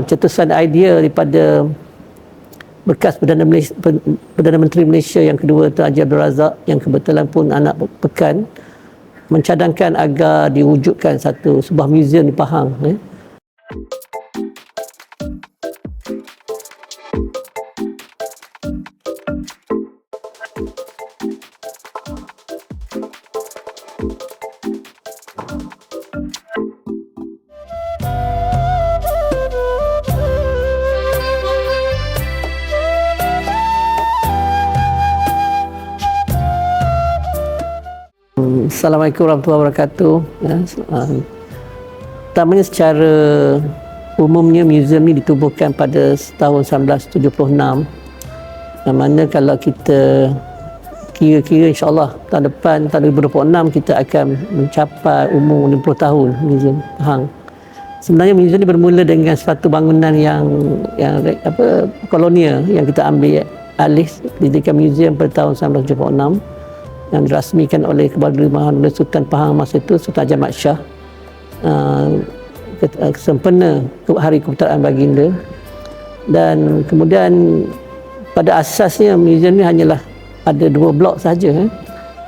cetusan idea daripada bekas Perdana Menteri Malaysia yang kedua Tun Haji Abdul Razak, yang kebetulan pun anak Pekan, mencadangkan agar diwujudkan sebuah muzium di Pahang. Assalamualaikum warahmatullahi wabarakatuh. Pertamanya, secara umumnya muzium ni ditubuhkan pada tahun 1976. Mana kalau kita kira-kira insya-Allah tahun depan, tahun 2026, kita akan mencapai umur 50 tahun muzium Pahang. Sebenarnya muzium ni bermula dengan suatu bangunan yang kolonial yang kita ambil alih, didirikan muzium pada tahun 1976 yang dirasmikan oleh Kepala Limahan oleh Sultan Pahang masa itu, Sultan Haji Ahmad Shah, sempena Hari Keputeraan Baginda. Dan kemudian pada asasnya muzium ni hanyalah ada 2 blok sahaja.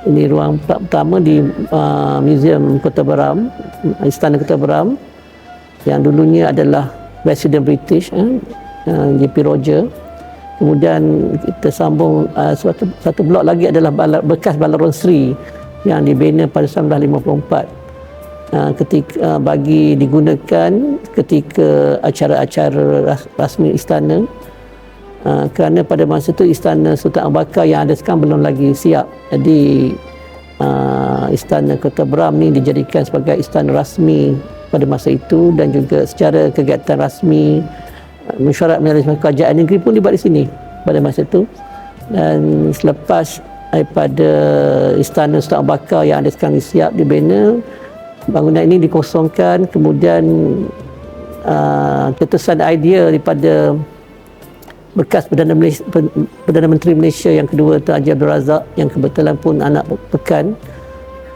Ini ruang pertama di Muzium Kota Beram, Istana Kota Beram, yang dulunya adalah Presiden British, JP Roger. Kemudian kita sambung satu blok lagi adalah bekas Balaron Sri yang dibina pada 1954 ketika bagi digunakan ketika acara-acara rasmi istana, kerana pada masa itu Istana Sultan Abu Bakar yang ada sekarang belum lagi siap. Jadi Istana Kota Beram ni dijadikan sebagai istana rasmi pada masa itu, dan juga secara kegiatan rasmi mesyuarat majlis kerajaan negeri pun dibuat di sini pada masa itu. Dan selepas daripada Istana Sultan Abu Bakar yang ada sekarang siap dibina, bangunan ini dikosongkan. Kemudian cetusan idea daripada bekas Perdana Menteri Malaysia yang kedua Tun Haji Abdul Razak, yang kebetulan pun anak Pekan,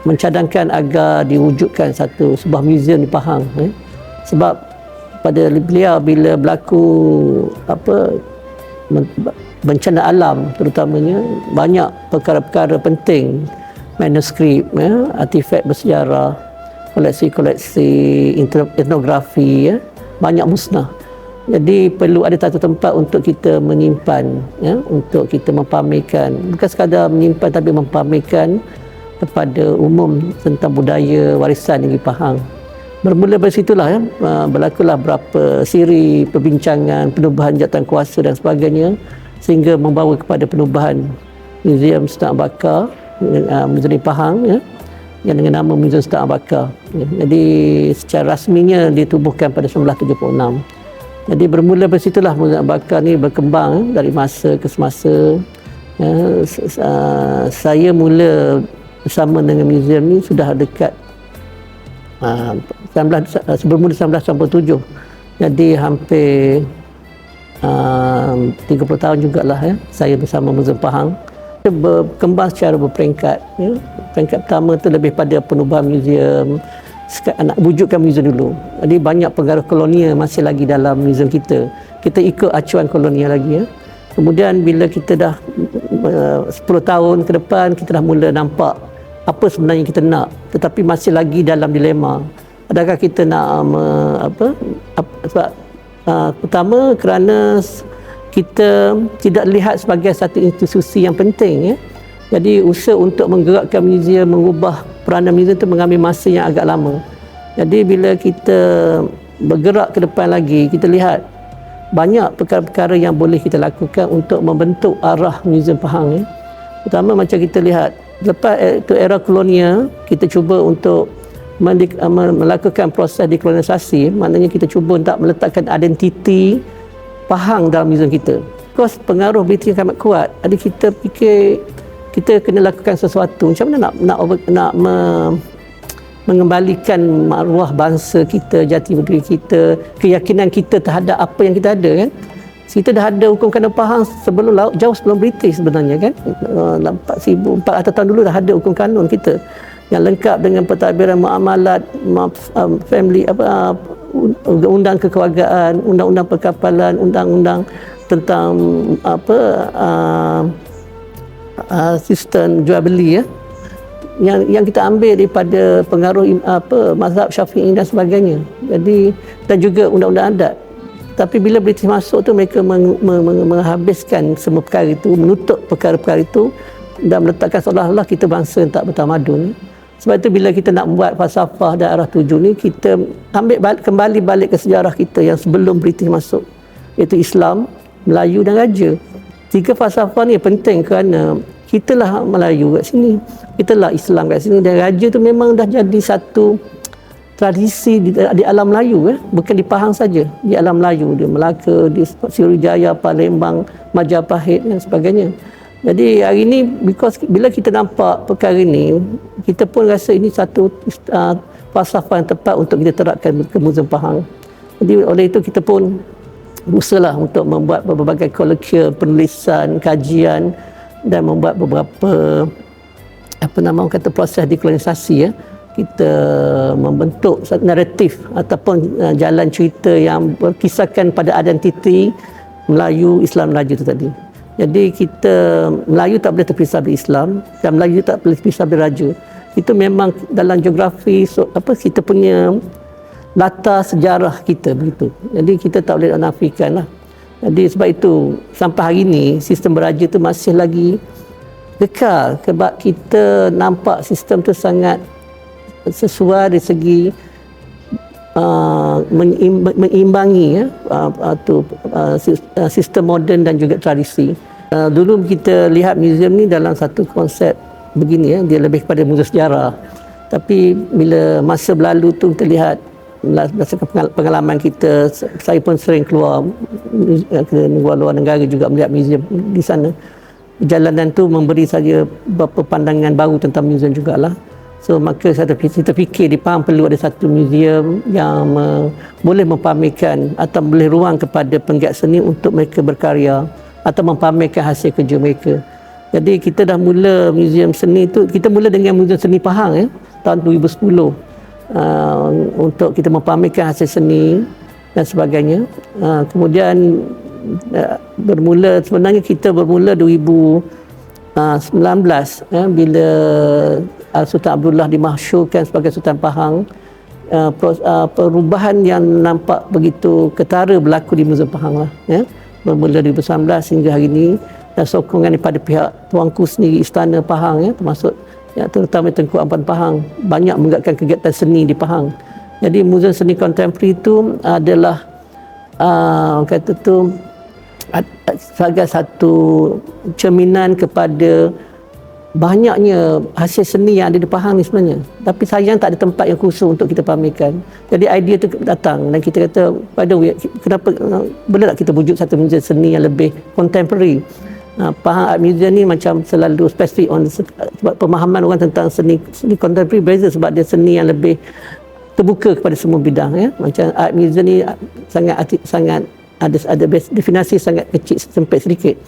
mencadangkan agar diwujudkan sebuah muzium di Pahang. Sebab pada beliau bila berlaku bencana alam terutamanya, banyak perkara-perkara penting, manuskrip, artifak bersejarah, koleksi-koleksi etnografi, banyak musnah. Jadi perlu ada satu tempat untuk kita menyimpan, untuk kita mempamerkan, bukan sekadar menyimpan tapi mempamerkan kepada umum tentang budaya warisan negeri Pahang. Bermula dari situlah berlakulah berapa siri perbincangan, penubuhan jawatan kuasa dan sebagainya, sehingga membawa kepada penubuhan Muzium Sultan Abu Bakar, Muzium di Pahang, yang dengan nama Muzium Sultan Abu Bakar. Jadi secara rasminya ditubuhkan pada 1976. Jadi bermula dari situlah Muzium Abu Bakar ni berkembang dari masa ke semasa. Saya mula bersama dengan muzium ni sudah dekat bermula 1997. Jadi hampir 30 tahun jugalah saya bersama Muzium Pahang. Berkembang secara berperingkat. Peringkat pertama tu lebih pada penubuhan muzium, nak wujudkan muzium dulu. Jadi banyak pengaruh kolonial masih lagi dalam muzium kita. Kita ikut acuan kolonial lagi. Kemudian bila kita dah 10 tahun ke depan, kita dah mula nampak apa sebenarnya kita nak, tetapi masih lagi dalam dilema. Adakah kita nak sebab pertama kerana kita tidak lihat sebagai satu institusi yang penting. Jadi usaha untuk menggerakkan muzium, mengubah peranan muzium itu mengambil masa yang agak lama. Jadi bila kita bergerak ke depan lagi, kita lihat banyak perkara-perkara yang boleh kita lakukan untuk membentuk arah Muzium Pahang. Pertama, macam kita lihat lepas itu era kolonial, kita cuba untuk melakukan proses dekolonisasi. Maknanya kita cuba untuk meletakkan identiti Pahang dalam muzium kita. Because pengaruh British amat kuat, jadi kita fikir kita kena lakukan sesuatu. Macam mana nak mengembalikan maruah bangsa kita, jati diri kita, keyakinan kita terhadap apa yang kita ada, kan? Kita dah ada hukum kandang Pahang sebelum laut, jauh sebelum British sebenarnya, kan? 400 tahun dulu dah ada hukum kanun kita yang lengkap dengan pentadbiran muamalat, family undang-undang kekeluargaan, undang-undang perkapalan, undang-undang tentang sistem jual beli ya, yang kita ambil daripada pengaruh mazhab Syafi'i dan sebagainya. Jadi dan juga undang-undang adat. Tapi bila British masuk tu, mereka menghabiskan semua perkara itu, menutup perkara-perkara itu dan meletakkan seolah-olah kita bangsa yang tak bertamadun. Sebab itu bila kita nak buat falsafah daerah tujuh ni, kita kembali balik ke sejarah kita yang sebelum British masuk, iaitu Islam, Melayu dan Raja. Tiga falsafah ni penting kerana kita lah Melayu kat sini, kita lah Islam kat sini, dan Raja tu memang dah jadi satu tradisi di alam Melayu, bukan di Pahang saja, di alam Melayu, di Melaka, di Sriwijaya, Palembang, Majapahit dan sebagainya. Jadi hari ini, because bila kita nampak perkara ini, kita pun rasa ini satu falsafah yang tepat untuk kita terapkan ke Museum Pahang. Jadi oleh itu kita pun berusahalah untuk membuat berbagai collection, penulisan, kajian dan membuat beberapa proses dekolonisasi. Kita membentuk naratif ataupun jalan cerita yang berkisahkan pada identiti Melayu, Islam, Raja itu tadi. Jadi kita Melayu tak boleh terpisah dari Islam dan Melayu tak boleh terpisah dari Raja. Itu memang dalam geografi kita punya latar sejarah kita begitu. Jadi kita tak boleh nafikan lah. Jadi sebab itu sampai hari ini sistem beraja itu masih lagi kekal, sebab kita nampak sistem tu sangat sesuai dari segi mengimbangi sistem moden dan juga tradisi. Dulu kita lihat museum ni dalam satu konsep begini, dia lebih kepada museum sejarah. Tapi bila masa berlalu tu kita lihat, berdasarkan pengalaman kita, saya pun sering keluar ke luar negara juga melihat museum di sana. Perjalanan tu memberi saya beberapa pandangan baru tentang museum jugalah. So maka saya terfikir di Pahang perlu ada satu museum yang boleh mempamerkan atau boleh ruang kepada penggiat seni untuk mereka berkarya atau mempamerkan hasil kerja mereka. Jadi kita dah mula museum seni tu, kita mula dengan Museum Seni Pahang tahun 2010 untuk kita mempamerkan hasil seni dan sebagainya. Kemudian kita bermula 2019 bila Sultan Abdullah dimahsyurkan sebagai Sultan Pahang. Perubahan yang nampak begitu ketara berlaku di Museum Pahang lah, bermula 2019 hingga hari ini, dan sokongan daripada pihak tuanku sendiri, Istana Pahang, termasuk terutama Tengku Ampan Pahang, banyak menggerakkan kegiatan seni di Pahang. Jadi Museum Seni Kontemporari itu adalah sebagai satu cerminan kepada banyaknya hasil seni yang ada di Pahang ni sebenarnya. Tapi sayang tak ada tempat yang khusus untuk kita pamerkan. Jadi idea tu datang dan kita kata, kenapa boleh tak kita wujud satu museum seni yang lebih contemporary. Pahang Art Museum ni macam selalu spesifik sebab pemahaman orang tentang seni contemporary beza, sebab dia seni yang lebih terbuka kepada semua bidang. Macam Art Museum ni sangat ada definisi sangat kecil, sempit sedikit.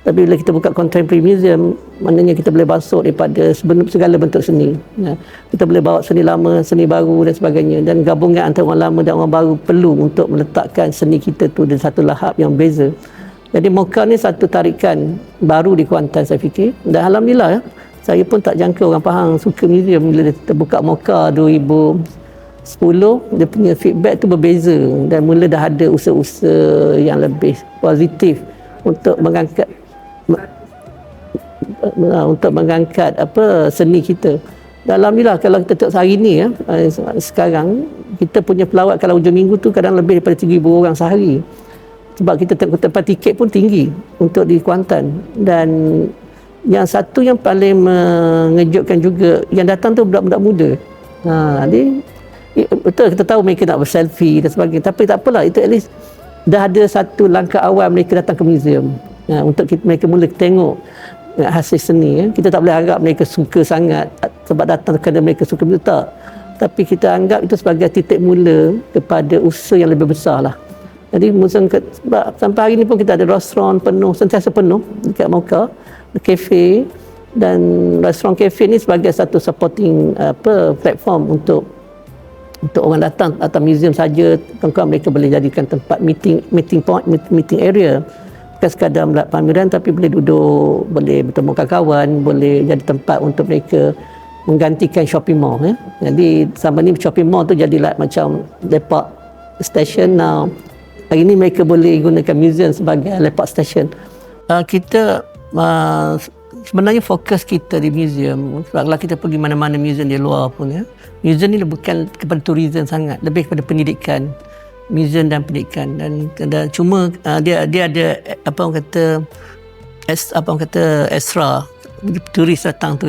Tapi bila kita buka Contemporary Museum, maknanya kita boleh masuk daripada segala bentuk seni. Kita boleh bawa seni lama, seni baru dan sebagainya. Dan gabungan antara orang lama dan orang baru perlu untuk meletakkan seni kita tu di satu lahap yang beza. Jadi MOCA ni satu tarikan baru di Kuantan saya fikir. Dan alhamdulillah saya pun tak jangka orang Pahang suka museum. Bila dia terbuka MOCA 2010, dia punya feedback tu berbeza. Dan mula dah ada usaha-usaha yang lebih positif untuk mengangkat seni kita. Alhamdulillah kalau kita tengok hari ni sekarang kita punya pelawat kalau hujung minggu tu kadang lebih daripada 3,000 orang sehari. Sebab kita tengok tempat tiket pun tinggi untuk di Kuantan. Dan yang satu yang paling mengejutkan juga, yang datang tu budak-budak muda. Jadi betul kita tahu mereka nak berselfie dan sebagainya, tapi tak apalah, itu at least dah ada satu langkah awal mereka datang ke museum. Untuk mereka mula tengok hasil seni. Kita tak boleh harap mereka suka sangat sebab datang kerana mereka suka, tak. Tapi kita anggap itu sebagai titik mula kepada usaha yang lebih besar lah. Jadi museum sebab sampai hari ini pun kita ada restoran penuh, sentiasa penuh dekat MOCA, kafe, dan restoran kafe ni sebagai satu supporting platform untuk untuk orang datang atau museum saja, tuan-tuan mereka boleh jadikan tempat meeting point, meeting area. Bukan sekadar melihat pameran, tapi boleh duduk, boleh bertemu kawan, boleh jadi tempat untuk mereka menggantikan shopping mall. Jadi sama ni shopping mall tu jadilah macam lepak station. Now hari ni mereka boleh gunakan museum sebagai lepak station. Kita sebenarnya fokus kita di museum, kalau kita pergi mana-mana museum di luar pun, museum ni bukan kepada tourism sangat, lebih kepada pendidikan, museum dan pendidikan. Dan cuma dia ada apa orang kata extra turis datang tu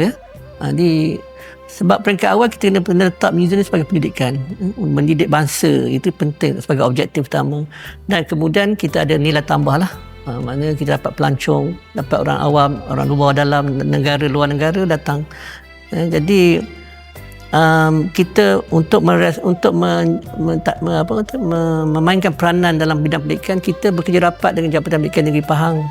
Jadi sebab peringkat awal kita kena letak museum ni sebagai pendidikan, mendidik bangsa, itu penting sebagai objektif utama. Dan kemudian kita ada nilai tambah lah. Maknanya kita dapat pelancong, dapat orang awam, orang luar dalam negara, luar negara datang. Jadi kita untuk memainkan peranan dalam bidang pendidikan, kita bekerja rapat dengan Jabatan Pendidikan Negeri Pahang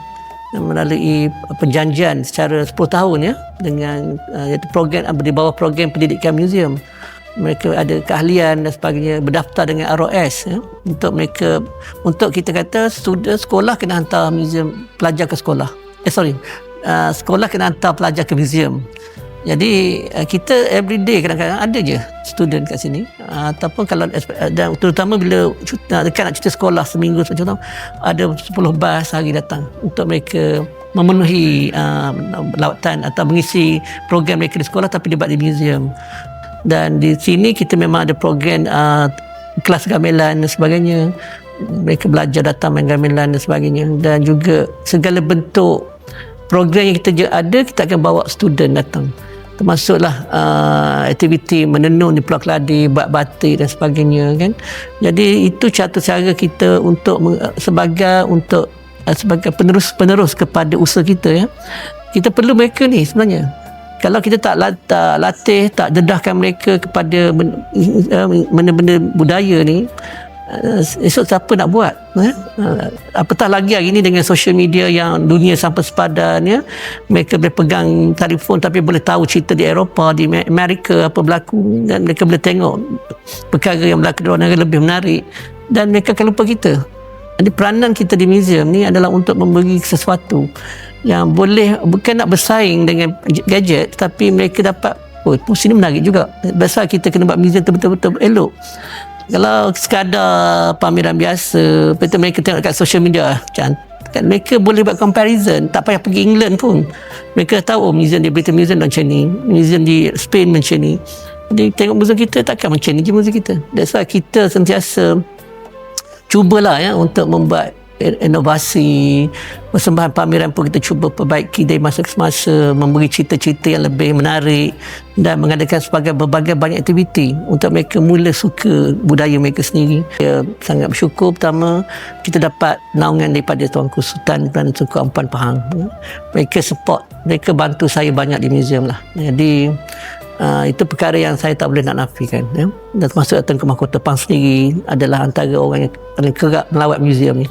melalui perjanjian secara 10 tahun dengan iaitu program di bawah program pendidikan museum. Mereka ada keahlian dan sebagainya, berdaftar dengan ROS untuk kita kata sekolah kena hantar museum pelajar ke sekolah. Sekolah kena hantar pelajar ke museum. Jadi kita everyday kadang-kadang ada je student kat sini, ataupun kalau dan terutama bila dekat nak cuti sekolah seminggu macam tu, ada 10 bas hari datang untuk mereka memenuhi lawatan atau mengisi program mereka di sekolah tapi dibuat di museum. Dan di sini kita memang ada program kelas gamelan dan sebagainya. Mereka belajar datang main gamelan dan sebagainya. Dan juga segala bentuk program yang kita ada, kita akan bawa student datang. Termasuklah aktiviti menenun di Pulau Keladi, buat batik dan sebagainya kan. Jadi itu cara kita sebagai penerus kepada usaha kita. Kita perlu mereka ni sebenarnya. Kalau kita tak latih, tak dedahkan mereka kepada benda-benda budaya ni, esok siapa nak buat? Apatah lagi hari ni dengan social media yang dunia sampai sepadan, mereka boleh pegang telefon tapi boleh tahu cerita di Eropah, di Amerika apa berlaku, dan mereka boleh tengok perkara yang berlaku di luar negara lebih menarik, dan mereka akan lupa kita. Jadi peranan kita di museum ni adalah untuk memberi sesuatu yang boleh, bukan nak bersaing dengan gadget, tapi mereka dapat, sini menarik juga. Biasa kita kena buat museum betul-betul elok. Kalau sekadar pameran biasa, betul mereka tengok kat social media, cantik, mereka boleh buat comparison, tak payah pergi England pun. Mereka tahu museum di British Museum macam ni, museum di Spain macam ni. Jadi tengok museum kita takkan macam ni je museum kita. That's why kita sentiasa cubalah untuk membuat inovasi, persembahan pameran pun kita cuba perbaiki dari masa ke masa, memberi cerita-cerita yang lebih menarik dan mengadakan berbagai banyak aktiviti untuk mereka mula suka budaya mereka sendiri. Saya sangat bersyukur, pertama kita dapat naungan daripada Tuanku Sultan Perdana Tunku Ampuan Pahang. Mereka support, mereka bantu saya banyak di museum lah. Jadi itu perkara yang saya tak boleh nak nafikan. Dan termasuk Tuanku Mahkota Pahang sendiri adalah antara orang yang paling kerap melawat museum ni.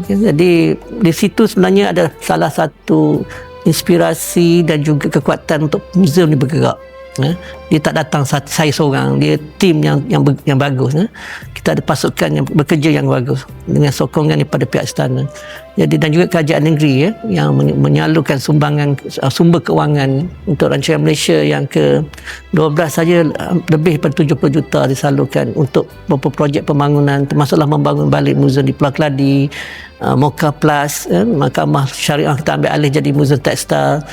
Jadi di situ sebenarnya ada salah satu inspirasi dan juga kekuatan untuk museum ni bergerak. Dia tak datang saya seorang, dia tim yang bagus. Kita ada pasukan yang bekerja yang bagus dengan sokongan daripada pihak istana. Jadi dan juga kerajaan negeri yang menyalurkan sumber kewangan untuk rancangan Malaysia yang ke-12 saja, lebih daripada 70 juta disalurkan untuk beberapa projek pembangunan, termasuklah membangun balik museum di Pulau Keladi, Moka Plus, Mahkamah Syariah kita ambil alih jadi museum tekstil,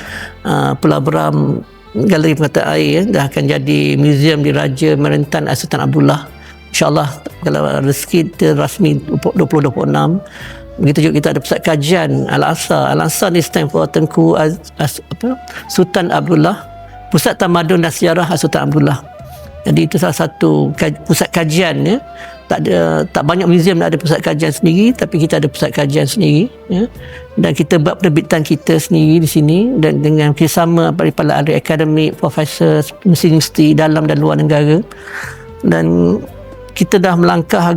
Pulau Beram Galeri Pengataan Air dah akan jadi museum di Raja Merentan Sultan Abdullah. InsyaAllah kalau rezeki rasmi 2026. Begitu juga kita ada pusat kajian Al-Aqsa. Al-Aqsa ni stand for Tengku Sultan Abdullah, Pusat Tamadun dan Sejarah Sultan Abdullah. Jadi itu salah satu pusat kajian. Tak banyak museum ada pusat kajian sendiri, tapi kita ada pusat kajian sendiri. Dan kita buat penerbitan kita sendiri di sini, dan dengan kerjasama daripada ahli akademik, profesor, universiti dalam dan luar negara. Dan kita dah melangkah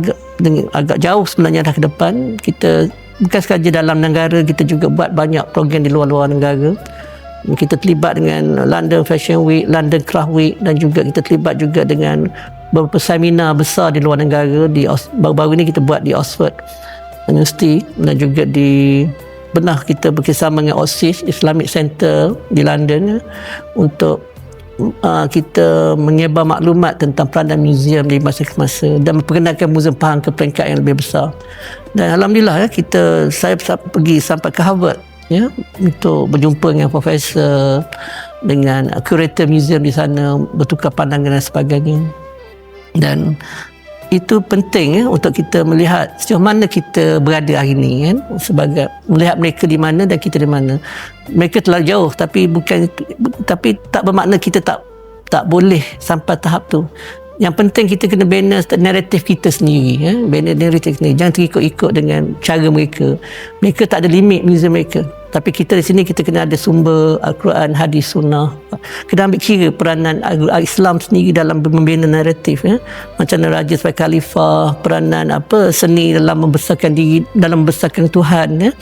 agak jauh sebenarnya dah ke depan. Kita bukan sahaja dalam negara, kita juga buat banyak program di luar-luar negara. Kita terlibat dengan London Fashion Week, London Craft Week, dan juga kita terlibat juga dengan beberapa seminar besar di luar negara. Baru-baru ini kita buat di Oxford University dan juga di kita bekerjasama dengan OSIS Islamic Center di London untuk kita menyebar maklumat tentang peranan muzium di masa ke masa dan memperkenalkan Muzium Pahang ke peringkat yang lebih besar. Dan alhamdulillah saya pergi sampai ke Harvard untuk berjumpa dengan profesor, dengan curator muzium di sana, bertukar pandangan dan sebagainya. Dan itu penting untuk kita melihat sejauh mana kita berada hari ini, sebagai melihat mereka di mana dan kita di mana. Mereka telah jauh, tapi tak bermakna kita tak boleh sampai tahap tu. Yang penting kita kena bina naratif kita sendiri, bina naratif sendiri. Jangan terikut-ikut dengan cara mereka. Mereka tak ada limit muzium mereka. Tapi kita di sini kita kena ada sumber Al-Quran, hadis, sunnah. Kena ambil kira peranan Islam sendiri dalam membina naratif, macam Raja sebagai khalifah, peranan seni dalam membesarkan diri, dalam membesarkan Tuhan,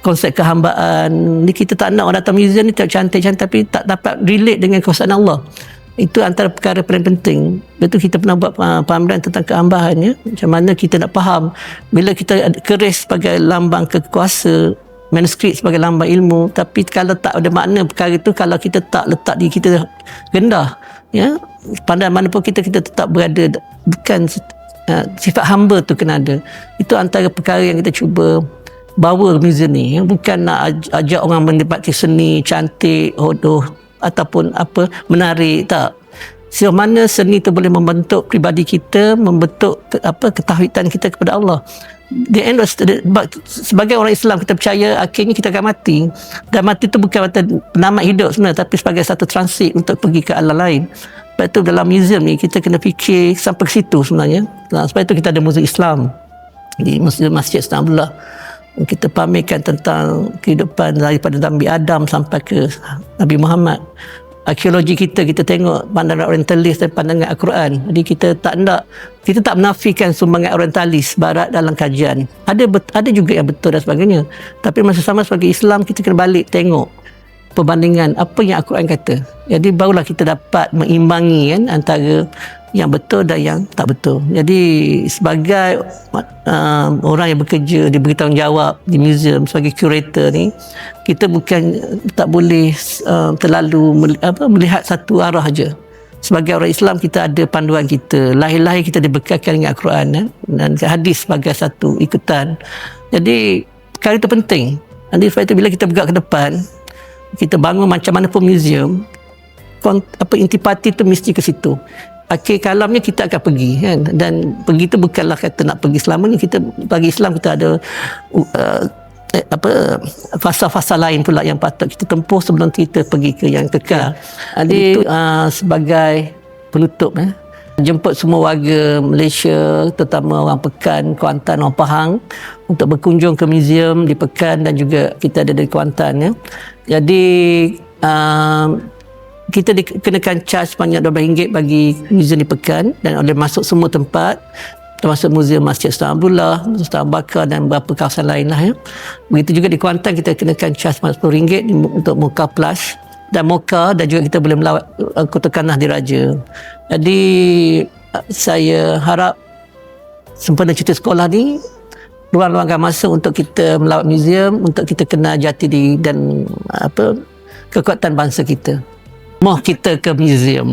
konsep kehambaan. Ni kita tak nak orang datang muzium ni cantik-cantik tapi tak dapat relate dengan kuasaan Allah. Itu antara perkara paling penting. Betul, kita pernah buat pameran tentang kehambahan, macam mana kita nak faham bila kita keris sebagai lambang kekuasa, manuskrip sebagai lambang ilmu, tapi kalau tak ada makna perkara itu, kalau kita tak letak diri kita rendah, pandai mana pun kita tetap berada, bukan sifat hamba tu kena ada. Itu antara perkara yang kita cuba bawa muzium ni, bukan nak ajak orang menikmati seni cantik, hodoh ataupun menarik, tak. Sejauh mana seni itu boleh membentuk pribadi kita, membentuk ketahidan kita kepada Allah. The end of sebagai orang Islam, kita percaya akhirnya kita akan mati, dan mati itu bukan penamat hidup sebenarnya, tapi sebagai satu transit untuk pergi ke alam lain. Sebab itu dalam muzium ni kita kena fikir sampai ke situ sebenarnya. Sebab itu kita ada Muzium Islam di Masjid Sultan Abdullah. Kita pamerkan tentang kehidupan daripada Nabi Adam sampai ke Nabi Muhammad. Arkeologi kita tengok pandangan orientalis dan pandangan Al-Quran. Jadi kita tak menafikan sumbangan orientalis barat dalam kajian. Ada juga yang betul dan sebagainya. Tapi masa sama sebagai Islam, kita kena balik tengok perbandingan apa yang Al-Quran kata. Jadi barulah kita dapat meimbangi antara yang betul dan yang tak betul. Jadi sebagai orang yang bekerja, diberi tanggungjawab di muzium sebagai curator ni, kita bukan tak boleh terlalu melihat satu arah aja. Sebagai orang Islam, kita ada panduan kita. Lahir-lahir kita dibekalkan dengan Al-Quran dan hadis sebagai satu ikutan. Jadi perkara itu penting. Jadi sebab itu bila kita bergerak ke depan, kita bangun macam mana pun muzium, intipati itu mesti ke situ. Akhir kalamnya kita akan pergi, dan pergi itu bukanlah kata nak pergi selamanya. Kita bagi Islam kita ada fasa-fasa lain pula yang patut kita tempuh sebelum kita pergi ke yang kekal. Jadi itu sebagai penutup, jemput semua warga Malaysia, terutama orang Pekan, Kuantan, orang Pahang, untuk berkunjung ke muzium di Pekan, dan juga kita ada di Kuantan. Jadi kita dikenakan charge sebanyak RM12 bagi muzium di Pekan, dan boleh masuk semua tempat, termasuk muzium Masjid Sultan Abdullah, Sultan Abu Bakar dan beberapa kawasan lain lah. Begitu juga di Kuantan kita kenakan charge RM10 untuk Moka Plus dan Moka, dan juga kita boleh melawat Kota Kanah Diraja. Jadi saya harap sempena cuti sekolah ni luangkan masa untuk kita melawat muzium, untuk kita kenal jati diri dan kekuatan bangsa kita. Mau kita ke muzium.